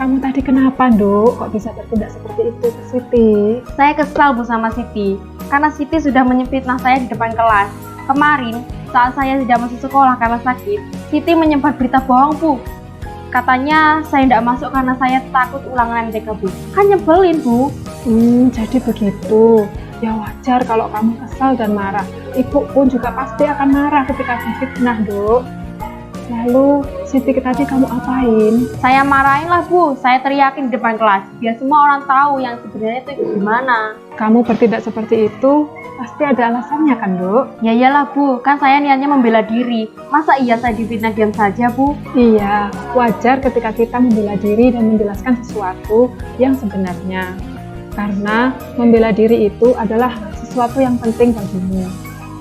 Kamu tadi kenapa, Nduk? Kok bisa bertindak seperti itu ke Siti? Saya kesal Bu sama Siti, karena Siti sudah menyempitnah saya di depan kelas. Kemarin, saat saya tidak masuk sekolah karena sakit, Siti menyebar berita bohong Bu. Katanya saya tidak masuk karena saya takut ulangan MTK Bu. Kan nyebelin Bu. Jadi begitu. Ya wajar kalau kamu kesal dan marah. Ibu pun juga pasti akan marah ketika difitnah, Nduk. Lalu, Siti tadi kamu apain? Saya marahin lah Bu, saya teriakin di depan kelas, biar semua orang tahu yang sebenarnya itu gimana. Kamu bertindak seperti itu, pasti ada alasannya kan, Nduk? Ya iyalah Bu, kan saya niatnya membela diri. Masa iya saya difitnah diam saja Bu? Iya, wajar ketika kita membela diri dan menjelaskan sesuatu yang sebenarnya. Karena membela diri itu adalah sesuatu yang penting bagimu.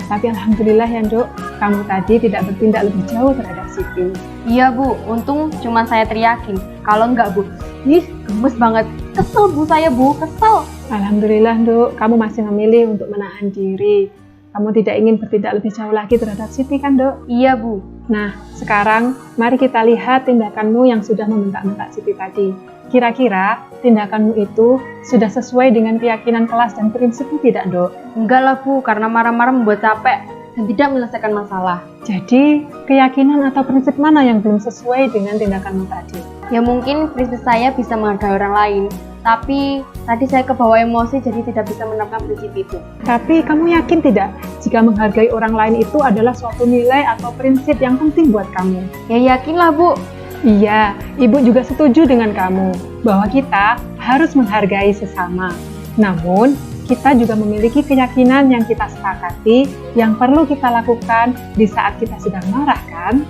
Tapi alhamdulillah ya, Nduk, kamu tadi tidak bertindak lebih jauh terhadap Siti. Iya Bu, untung cuma saya teriakin. Kalau enggak Bu, gemes banget. Kesel Bu saya Bu, kesel. Alhamdulillah, Nduk, kamu masih memilih untuk menahan diri. Kamu tidak ingin bertindak lebih jauh lagi terhadap Siti kan, Nduk? Iya Bu. Nah, sekarang mari kita lihat tindakanmu yang sudah membentak-bentak Siti tadi. Kira-kira tindakanmu itu sudah sesuai dengan keyakinan kelas dan prinsipmu tidak, Nduk? Enggak lah Bu, karena marah-marah membuat capek dan tidak menyelesaikan masalah. Jadi, keyakinan atau prinsip mana yang belum sesuai dengan tindakanmu tadi? Ya mungkin prinsip saya bisa menghargai orang lain, tapi tadi saya kebawa emosi jadi tidak bisa menerapkan prinsip itu. Tapi kamu yakin tidak jika menghargai orang lain itu adalah suatu nilai atau prinsip yang penting buat kamu? Ya yakinlah Bu. Iya, Ibu juga setuju dengan kamu bahwa kita harus menghargai sesama. Namun, kita juga memiliki keyakinan yang kita sepakati yang perlu kita lakukan di saat kita sedang marah, kan?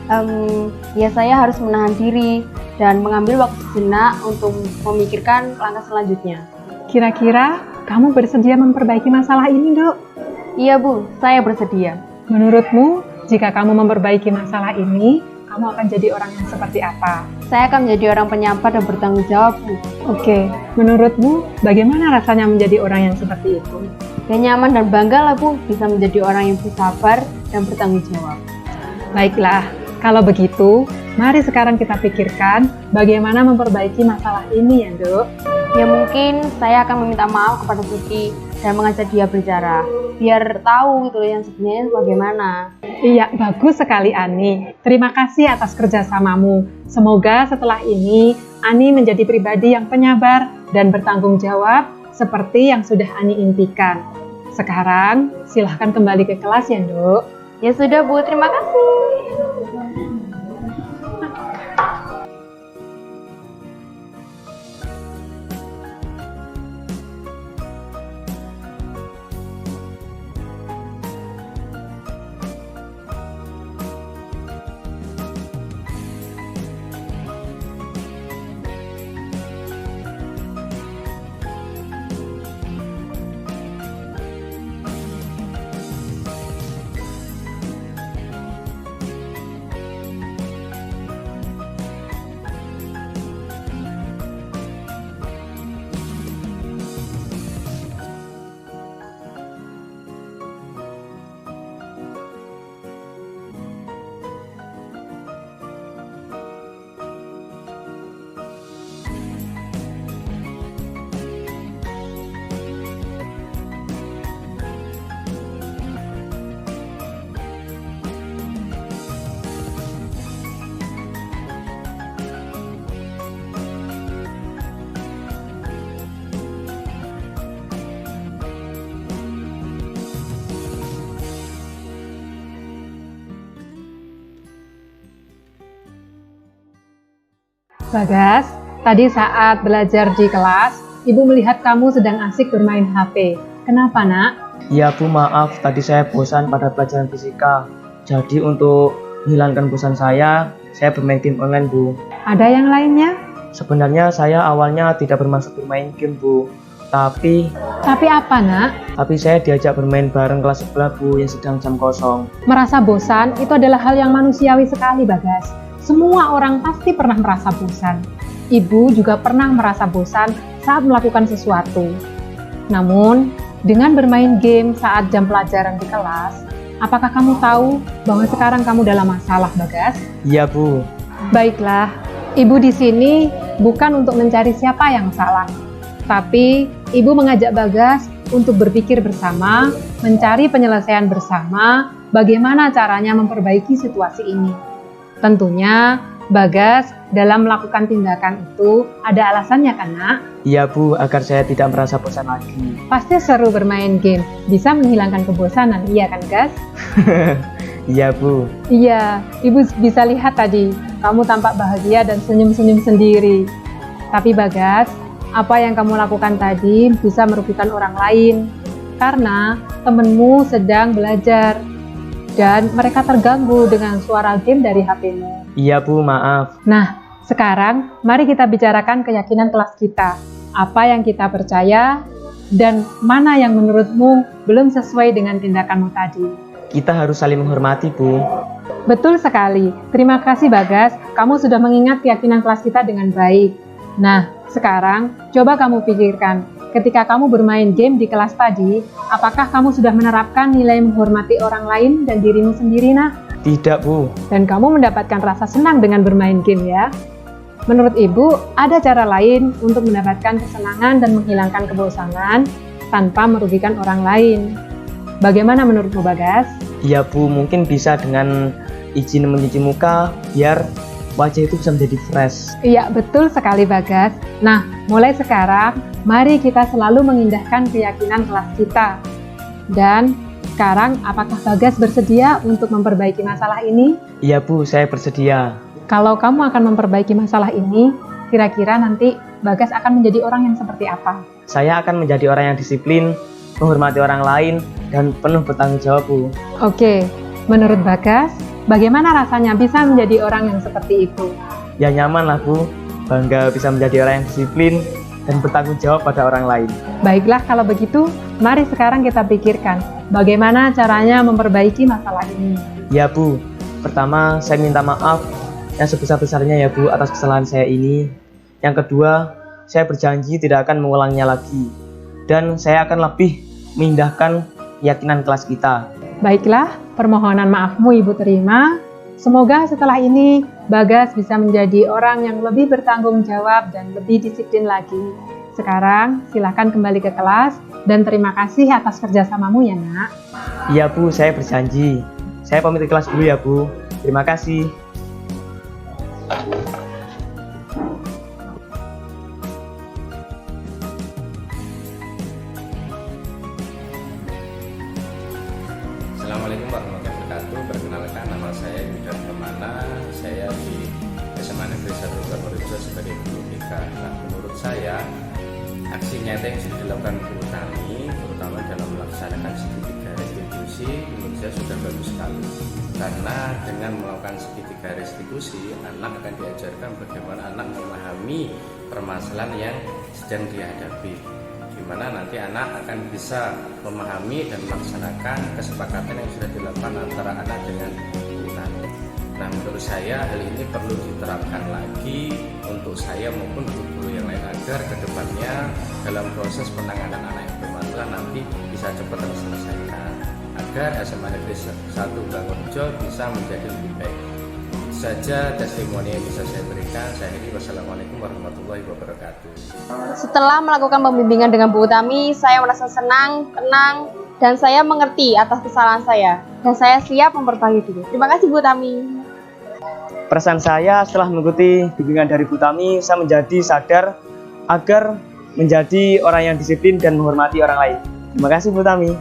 Ya saya harus menahan diri dan mengambil waktu sejenak untuk memikirkan langkah selanjutnya. Kira-kira kamu bersedia memperbaiki masalah ini, Nduk? Iya Bu, saya bersedia. Menurutmu, jika kamu memperbaiki masalah ini, kamu akan jadi orang yang seperti apa? Saya akan menjadi orang penyabar dan bertanggung jawab Bu. Oke, menurutmu bagaimana rasanya menjadi orang yang seperti itu? Ya nyaman dan bangga lah Bu, bisa menjadi orang yang bersabar dan bertanggung jawab. Baiklah, kalau begitu, mari sekarang kita pikirkan bagaimana memperbaiki masalah ini ya, Nduk. Ya mungkin saya akan meminta maaf kepada Siti dan mengajak dia bicara, biar tahu gitu yang sebenarnya bagaimana. Iya, bagus sekali Ani. Terima kasih atas kerjasamamu. Semoga setelah ini, Ani menjadi pribadi yang penyabar dan bertanggung jawab seperti yang sudah Ani impikan. Sekarang, silahkan kembali ke kelas ya, Nduk. Ya sudah Bu, terima kasih. Bagas, tadi saat belajar di kelas, Ibu melihat kamu sedang asik bermain HP. Kenapa, Nak? Iya Bu, maaf tadi saya bosan pada pelajaran fisika. Jadi untuk menghilangkan bosan saya bermain game online Bu. Ada yang lainnya? Sebenarnya saya awalnya tidak bermaksud bermain game Bu. Tapi apa, Nak? saya diajak bermain bareng kelas sebelah Bu yang sedang jam kosong. Merasa bosan itu adalah hal yang manusiawi sekali, Bagas. Semua orang pasti pernah merasa bosan. Ibu juga pernah merasa bosan saat melakukan sesuatu. Namun, dengan bermain game saat jam pelajaran di kelas, apakah kamu tahu bahwa sekarang kamu dalam masalah, Bagas? Iya Bu. Baiklah, Ibu di sini bukan untuk mencari siapa yang salah. Tapi, Ibu mengajak Bagas untuk berpikir bersama, mencari penyelesaian bersama, bagaimana caranya memperbaiki situasi ini. Tentunya, Bagas dalam melakukan tindakan itu ada alasannya kan, Nak? Iya Bu, agar saya tidak merasa bosan lagi. Pasti seru bermain game, bisa menghilangkan kebosanan, iya kan, Gas? Iya Bu. Iya, Ibu bisa lihat tadi, kamu tampak bahagia dan senyum-senyum sendiri. Tapi Bagas, apa yang kamu lakukan tadi bisa merugikan orang lain, karena temenmu sedang belajar, dan mereka terganggu dengan suara game dari HP-mu. Iya Bu, maaf. Nah, sekarang mari kita bicarakan keyakinan kelas kita. Apa yang kita percaya, dan mana yang menurutmu belum sesuai dengan tindakanmu tadi. Kita harus saling menghormati Bu. Betul sekali. Terima kasih Bagas, kamu sudah mengingat keyakinan kelas kita dengan baik. Nah, sekarang coba kamu pikirkan, ketika kamu bermain game di kelas tadi, apakah kamu sudah menerapkan nilai menghormati orang lain dan dirimu sendiri, Nah? Tidak Bu. Dan kamu mendapatkan rasa senang dengan bermain game ya? Menurut Ibu, ada cara lain untuk mendapatkan kesenangan dan menghilangkan kebosanan tanpa merugikan orang lain. Bagaimana menurutmu, Bagas? Iya Bu, mungkin bisa dengan izin mencuci muka, biar wajah itu bisa menjadi fresh. Iya, betul sekali Bagas. Nah, mulai sekarang, mari kita selalu mengindahkan keyakinan kelas kita. Dan sekarang, apakah Bagas bersedia untuk memperbaiki masalah ini? Iya Bu, saya bersedia. Kalau kamu akan memperbaiki masalah ini, kira-kira nanti Bagas akan menjadi orang yang seperti apa? Saya akan menjadi orang yang disiplin, menghormati orang lain, dan penuh bertanggung jawab Bu. Oke, menurut Bagas, bagaimana rasanya bisa menjadi orang yang seperti itu? Ya nyaman lah Bu, bangga bisa menjadi orang yang disiplin dan bertanggung jawab pada orang lain. Baiklah kalau begitu, mari sekarang kita pikirkan bagaimana caranya memperbaiki masalah ini. Ya Bu, pertama saya minta maaf yang sebesar-besarnya ya Bu atas kesalahan saya ini. Yang kedua, saya berjanji tidak akan mengulanginya lagi. Dan saya akan lebih mengindahkan keyakinan kelas kita. Baiklah, permohonan maafmu Ibu terima. Semoga setelah ini Bagas bisa menjadi orang yang lebih bertanggung jawab dan lebih disiplin lagi. Sekarang silakan kembali ke kelas dan terima kasih atas kerjasamamu ya Nak. Iya Bu, saya berjanji. Saya pamit ke kelas dulu ya Bu. Terima kasih. Assalamualaikum warahmatullahi wabarakatuh. Perkenalkan, nama saya Yudan Kemana. Saya di SMA Negeri 1 Purworejo sebagai guru BK. Nah, menurut saya aksi nyata yang sudah dilakukan guru kami, terutama dalam melaksanakan segitiga restitusi, menurut saya sudah bagus sekali. Karena dengan melakukan segitiga restitusi, anak akan diajarkan bagaimana anak memahami permasalahan yang sedang dihadapi, di mana nanti anak akan bisa memahami dan melaksanakan kesepakatan yang sudah dilakukan antara anak dengan guru. Nah, menurut saya hal ini perlu diterapkan lagi untuk saya maupun guru-guru yang lain agar kedepannya dalam proses penanganan anak yang bermasalah nanti bisa cepat terselesaikan, agar SMA Negeri 1 Purworejo bisa menjadi lebih baik. Saja testimoni yang bisa saya berikan. Saya ini wassalamualaikum warahmatullahi wabarakatuh. Setelah melakukan pembimbingan dengan Bu Utami, saya merasa senang, tenang, dan saya mengerti atas kesalahan saya. Dan saya siap memperbaiki diri. Terima kasih Bu Utami. Perasaan saya setelah mengikuti bimbingan dari Bu Tami, saya menjadi sadar agar menjadi orang yang disiplin dan menghormati orang lain. Terima kasih Bu Tami.